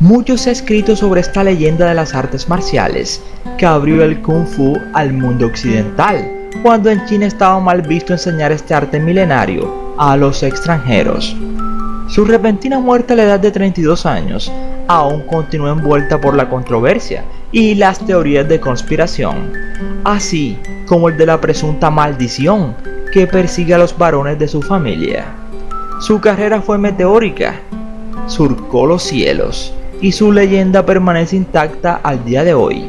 Mucho se ha escrito sobre esta leyenda de las artes marciales, que abrió el Kung Fu al mundo occidental, cuando en China estaba mal visto enseñar este arte milenario a los extranjeros. Su repentina muerte a la edad de 32 años aún continúa envuelta por la controversia y las teorías de conspiración, así como el de la presunta maldición que persigue a los varones de su familia. Su carrera fue meteórica, surcó los cielos, y su leyenda permanece intacta al día de hoy.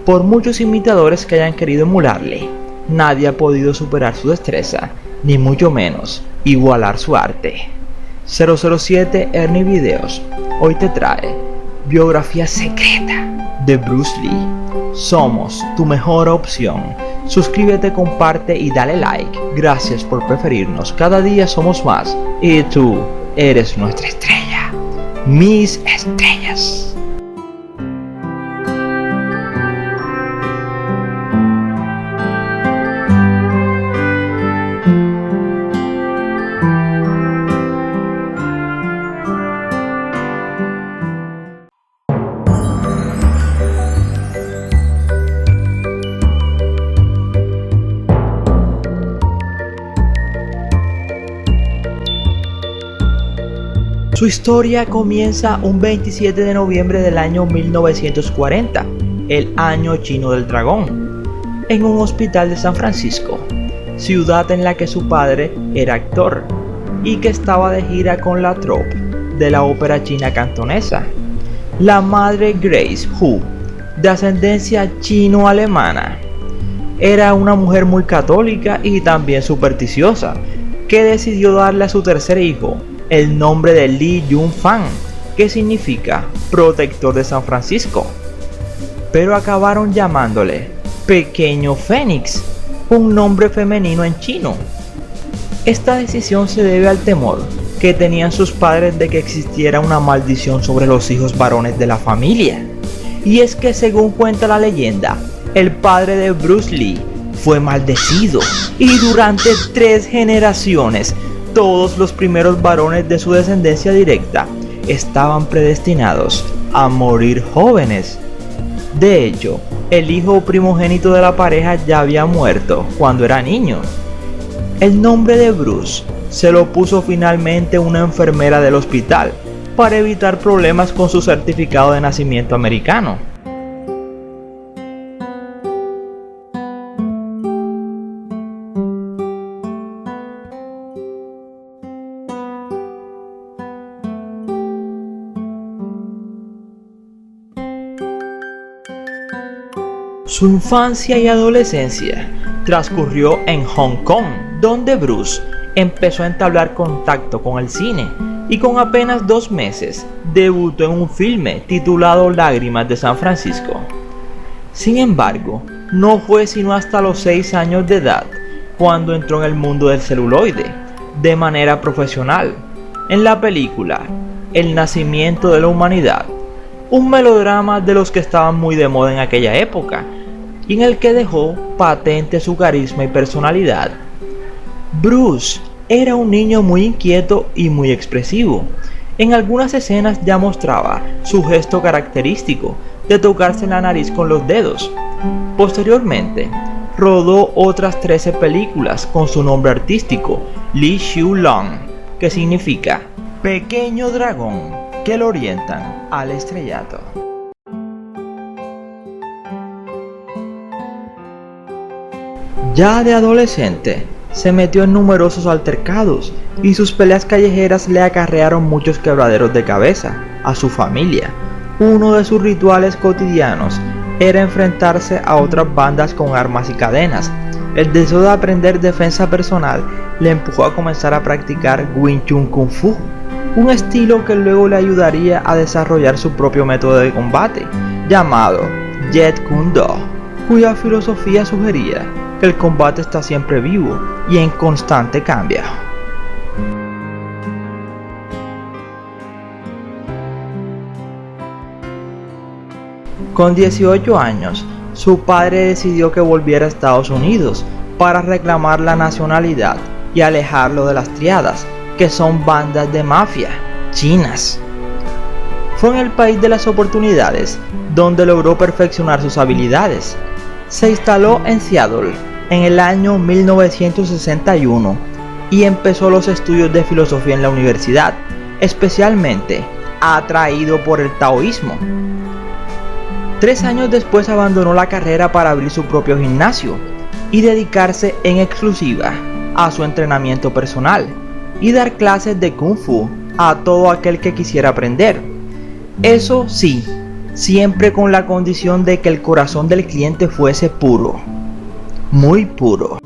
Por muchos imitadores que hayan querido emularle, nadie ha podido superar su destreza, ni mucho menos igualar su arte. 007 Ernie Videos hoy te trae Biografía Secreta de Bruce Lee. Somos tu mejor opción. Suscríbete, comparte y dale like. Gracias por preferirnos. Cada día somos más y tú eres nuestra estrella. Mis estrellas. Su historia comienza un 27 de noviembre del año 1940, el año chino del dragón, en un hospital de San Francisco, ciudad en la que su padre era actor y que estaba de gira con la troupe de la ópera china cantonesa. La madre Grace Hu, de ascendencia chino-alemana, era una mujer muy católica y también supersticiosa, que decidió darle a su tercer hijo el nombre de Li Yun-fan, que significa protector de San Francisco, pero acabaron llamándole Pequeño Fénix, un nombre femenino en chino. Esta decisión se debe al temor que tenían sus padres de que existiera una maldición sobre los hijos varones de la familia. Y es que, según cuenta la leyenda, el padre de Bruce Lee fue maldecido y durante 3 generaciones todos los primeros varones de su descendencia directa estaban predestinados a morir jóvenes. De hecho, el hijo primogénito de la pareja ya había muerto cuando era niño. El nombre de Bruce se lo puso finalmente una enfermera del hospital para evitar problemas con su certificado de nacimiento americano. Su infancia y adolescencia transcurrió en Hong Kong, donde Bruce empezó a entablar contacto con el cine y con apenas 2 meses debutó en un filme titulado Lágrimas de San Francisco. Sin embargo, no fue sino hasta los 6 años de edad cuando entró en el mundo del celuloide de manera profesional en la película El nacimiento de la humanidad, un melodrama de los que estaban muy de moda en aquella época y en el que dejó patente su carisma y personalidad. Bruce era un niño muy inquieto y muy expresivo. En algunas escenas ya mostraba su gesto característico de tocarse la nariz con los dedos. Posteriormente, rodó otras 13 películas con su nombre artístico, Li Xiu Long, que significa pequeño dragón que lo orientan al estrellato. Ya de adolescente, se metió en numerosos altercados y sus peleas callejeras le acarrearon muchos quebraderos de cabeza a su familia. Uno de sus rituales cotidianos era enfrentarse a otras bandas con armas y cadenas. El deseo de aprender defensa personal le empujó a comenzar a practicar Wing Chun Kung Fu, un estilo que luego le ayudaría a desarrollar su propio método de combate, llamado Jeet Kune Do, cuya filosofía sugería que el combate está siempre vivo y en constante cambio. Con 18 años, su padre decidió que volviera a Estados Unidos para reclamar la nacionalidad y alejarlo de las triadas, que son bandas de mafia chinas. Fue en el país de las oportunidades donde logró perfeccionar sus habilidades. Se instaló en Seattle en el año 1961 y empezó los estudios de filosofía en la universidad, especialmente atraído por el taoísmo. 3 años después abandonó la carrera para abrir su propio gimnasio y dedicarse en exclusiva a su entrenamiento personal y dar clases de Kung Fu a todo aquel que quisiera aprender. Eso sí, siempre con la condición de que el corazón del cliente fuese puro, muy puro.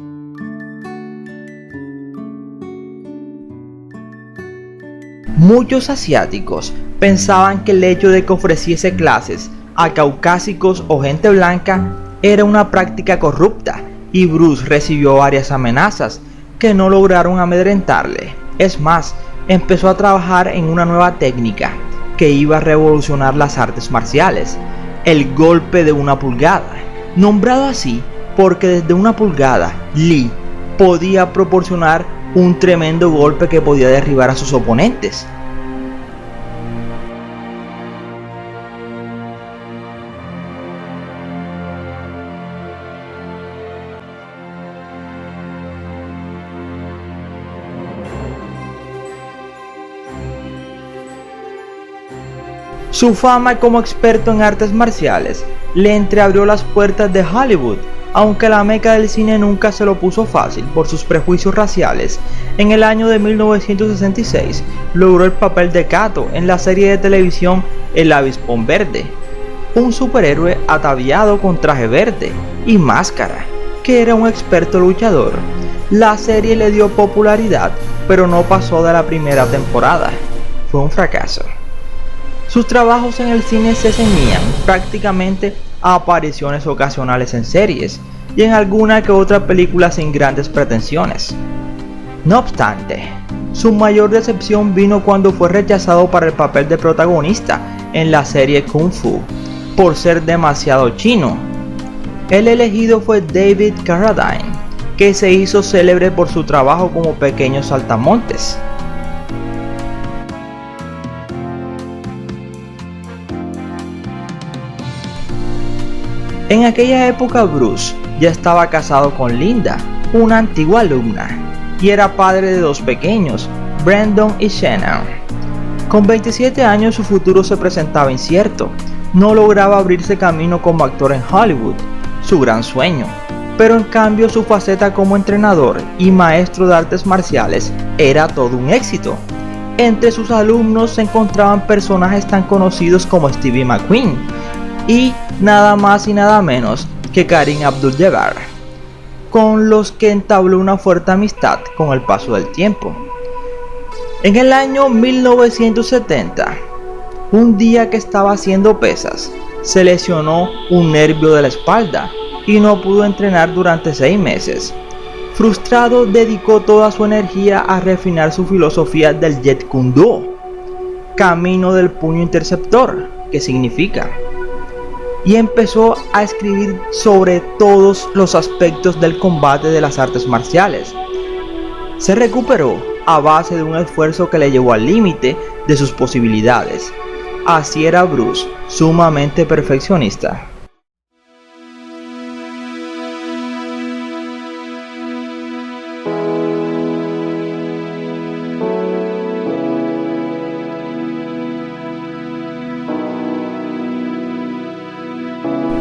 Muchos asiáticos pensaban que el hecho de que ofreciese clases a caucásicos o gente blanca era una práctica corrupta, y Bruce recibió varias amenazas que no lograron amedrentarle. Es más, empezó a trabajar en una nueva técnica que iba a revolucionar las artes marciales, el golpe de una pulgada, nombrado así porque desde una pulgada Lee podía proporcionar un tremendo golpe que podía derribar a sus oponentes. Su fama como experto en artes marciales le entreabrió las puertas de Hollywood, aunque la meca del cine nunca se lo puso fácil por sus prejuicios raciales. En el año de 1966 logró el papel de Kato en la serie de televisión El Avispón Verde, un superhéroe ataviado con traje verde y máscara, que era un experto luchador. La serie le dio popularidad, pero no pasó de la primera temporada. Fue un fracaso. Sus trabajos en el cine se ceñían prácticamente a apariciones ocasionales en series y en alguna que otra película sin grandes pretensiones. No obstante, su mayor decepción vino cuando fue rechazado para el papel de protagonista en la serie Kung Fu, por ser demasiado chino. El elegido fue David Carradine, que se hizo célebre por su trabajo como pequeño saltamontes. En aquella época Bruce ya estaba casado con Linda, una antigua alumna, y era padre de 2 pequeños, Brandon y Shannon. Con 27 años su futuro se presentaba incierto. No lograba abrirse camino como actor en Hollywood, su gran sueño, pero en cambio su faceta como entrenador y maestro de artes marciales era todo un éxito. Entre sus alumnos se encontraban personajes tan conocidos como Steve McQueen y nada más y nada menos que Kareem Abdul-Jabbar, con los que entabló una fuerte amistad con el paso del tiempo. En el año 1970, un día que estaba haciendo pesas, se lesionó un nervio de la espalda y no pudo entrenar durante 6 meses. Frustrado, dedicó toda su energía a refinar su filosofía del Jeet Kune Do, camino del puño interceptor, que significa, y empezó a escribir sobre todos los aspectos del combate de las artes marciales. Se recuperó a base de un esfuerzo que le llevó al límite de sus posibilidades. Así era Bruce, sumamente perfeccionista.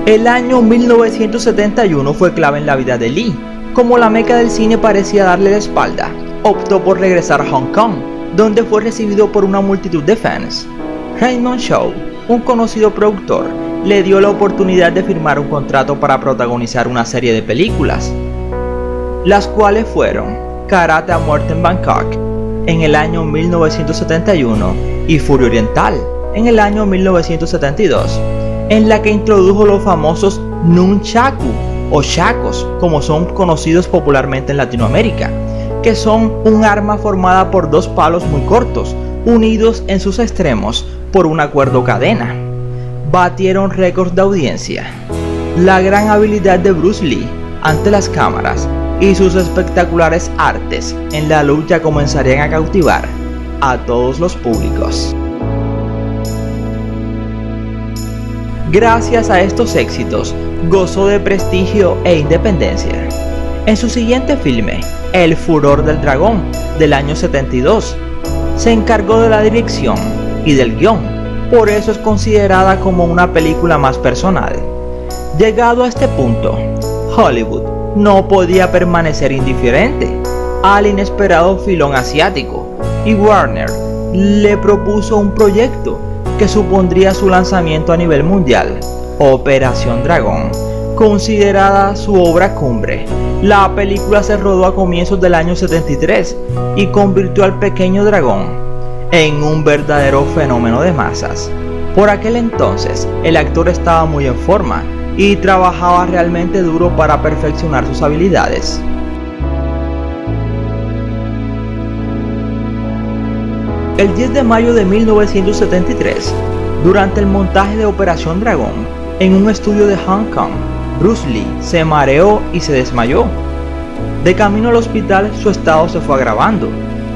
El año 1971 fue clave en la vida de Lee. Como la meca del cine parecía darle la espalda, optó por regresar a Hong Kong, donde fue recibido por una multitud de fans. Raymond Chow, un conocido productor, le dio la oportunidad de firmar un contrato para protagonizar una serie de películas, las cuales fueron Karate a Muerte en Bangkok en el año 1971 y Furia Oriental en el año 1972, en la que introdujo los famosos nunchaku o chacos, como son conocidos popularmente en Latinoamérica, que son un arma formada por 2 palos muy cortos, unidos en sus extremos por una cuerda o cadena. Batieron récords de audiencia. La gran habilidad de Bruce Lee ante las cámaras y sus espectaculares artes en la lucha comenzarían a cautivar a todos los públicos. Gracias a estos éxitos, gozó de prestigio e independencia. En su siguiente filme, El Furor del Dragón, del año 72, se encargó de la dirección y del guión, por eso es considerada como una película más personal. Llegado a este punto, Hollywood no podía permanecer indiferente al inesperado filón asiático y Warner le propuso un proyecto que supondría su lanzamiento a nivel mundial, Operación Dragón, considerada su obra cumbre. La película se rodó a comienzos del año 73 y convirtió al pequeño dragón en un verdadero fenómeno de masas. Por aquel entonces, el actor estaba muy en forma y trabajaba realmente duro para perfeccionar sus habilidades. El 10 de mayo de 1973, durante el montaje de Operación Dragón, en un estudio de Hong Kong, Bruce Lee se mareó y se desmayó. De camino al hospital, su estado se fue agravando.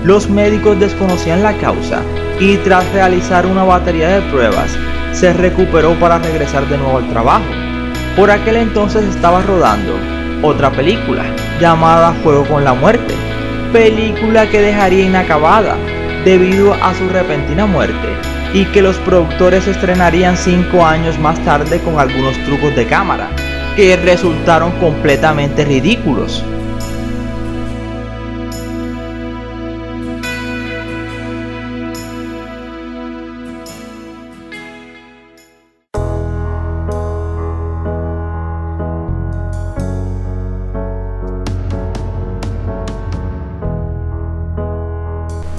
Los médicos desconocían la causa y tras realizar una batería de pruebas, se recuperó para regresar de nuevo al trabajo. Por aquel entonces estaba rodando otra película llamada Juego con la Muerte, película que dejaría inacabada debido a su repentina muerte y que los productores estrenarían 5 años más tarde con algunos trucos de cámara que resultaron completamente ridículos.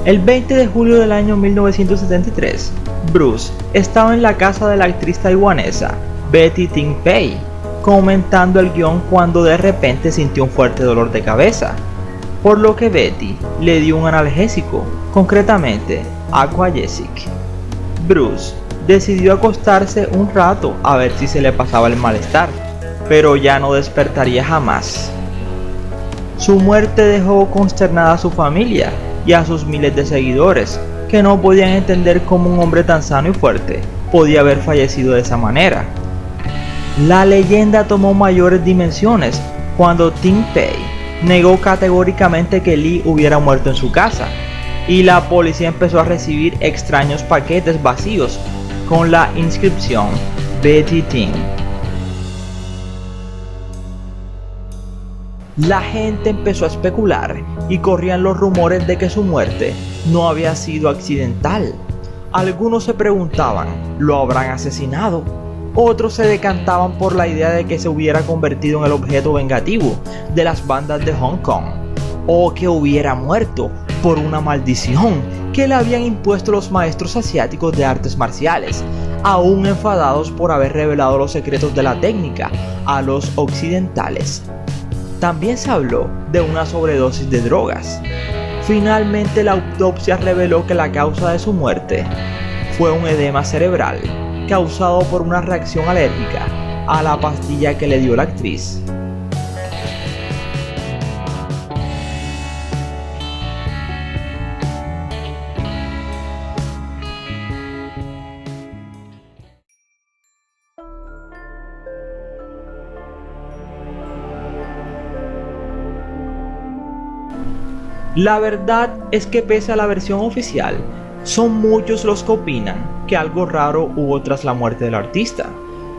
El 20 de julio del año 1973, Bruce estaba en la casa de la actriz taiwanesa Betty Ting Pei, comentando el guión cuando de repente sintió un fuerte dolor de cabeza, por lo que Betty le dio un analgésico, concretamente Aquagesic. Bruce decidió acostarse un rato a ver si se le pasaba el malestar, pero ya no despertaría jamás. Su muerte dejó consternada a su familia y a sus miles de seguidores, que no podían entender cómo un hombre tan sano y fuerte podía haber fallecido de esa manera. La leyenda tomó mayores dimensiones cuando Ting Pei negó categóricamente que Lee hubiera muerto en su casa, y la policía empezó a recibir extraños paquetes vacíos con la inscripción Betty Ting. La gente empezó a especular y corrían los rumores de que su muerte no había sido accidental. Algunos se preguntaban, ¿lo habrán asesinado? Otros se decantaban por la idea de que se hubiera convertido en el objeto vengativo de las bandas de Hong Kong, o que hubiera muerto por una maldición que le habían impuesto los maestros asiáticos de artes marciales, aún enfadados por haber revelado los secretos de la técnica a los occidentales. También se habló de una sobredosis de drogas. Finalmente la autopsia reveló que la causa de su muerte fue un edema cerebral causado por una reacción alérgica a la pastilla que le dio la actriz. La verdad es que pese a la versión oficial, son muchos los que opinan que algo raro hubo tras la muerte del artista,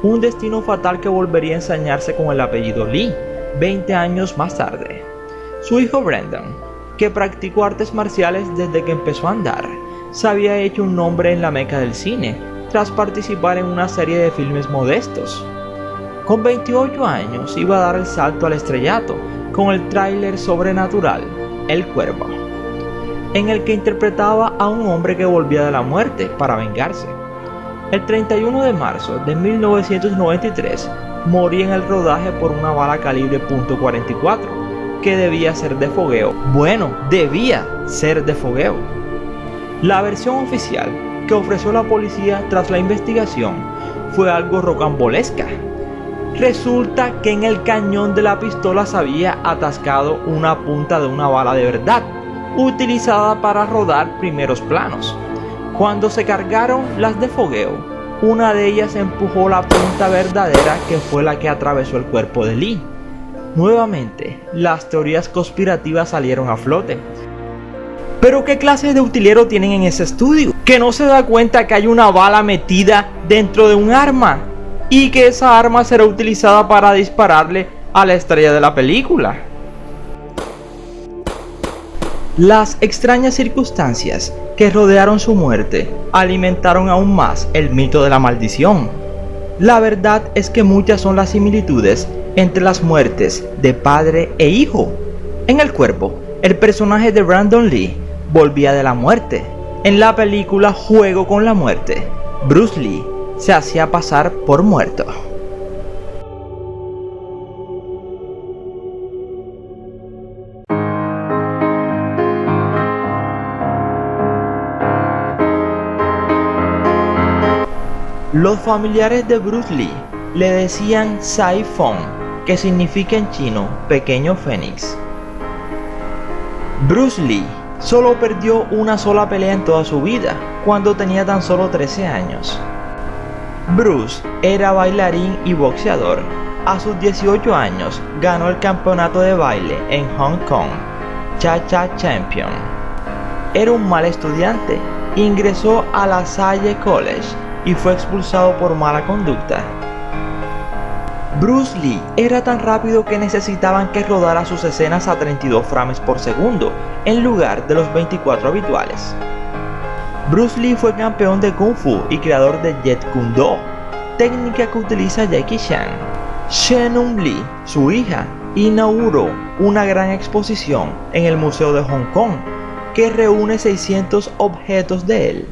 un destino fatal que volvería a ensañarse con el apellido Lee 20 años más tarde. Su hijo Brendan, que practicó artes marciales desde que empezó a andar, se había hecho un nombre en la meca del cine tras participar en una serie de filmes modestos. Con 28 años iba a dar el salto al estrellato con el tráiler sobrenatural El Cuervo, en el que interpretaba a un hombre que volvía de la muerte para vengarse. El 31 de marzo de 1993 moría en el rodaje por una bala calibre .44 que debía ser de fogueo. Bueno, debía ser de fogueo. La versión oficial que ofreció la policía tras la investigación fue algo rocambolesca. Resulta que en el cañón de la pistola se había atascado una punta de una bala de verdad, utilizada para rodar primeros planos. Cuando se cargaron las de fogueo, una de ellas empujó la punta verdadera, que fue la que atravesó el cuerpo de Lee. Nuevamente, las teorías conspirativas salieron a flote. ¿Pero qué clase de utilero tienen en ese estudio? Que no se da cuenta que hay una bala metida dentro de un arma y que esa arma será utilizada para dispararle a la estrella de la película. Las extrañas circunstancias que rodearon su muerte alimentaron aún más el mito de la maldición. La verdad es que muchas son las similitudes entre las muertes de padre e hijo. En el cuerpo, el personaje de Brandon Lee volvía de la muerte. En la película Juego con la Muerte, Bruce Lee se hacía pasar por muerto. Los familiares de Bruce Lee le decían Sai Fong, que significa en chino pequeño fénix. Bruce Lee solo perdió una sola pelea en toda su vida, cuando tenía tan solo 13 años. Bruce era bailarín y boxeador. A sus 18 años ganó el campeonato de baile en Hong Kong, Cha-Cha Champion. Era un mal estudiante, ingresó a la Salle College y fue expulsado por mala conducta. Bruce Lee era tan rápido que necesitaban que rodara sus escenas a 32 frames por segundo, en lugar de los 24 habituales. Bruce Lee fue campeón de Kung Fu y creador de Jeet Kune Do, técnica que utiliza Jackie Chan. Shenun Lee, su hija, inauguró una gran exposición en el Museo de Hong Kong, que reúne 600 objetos de él.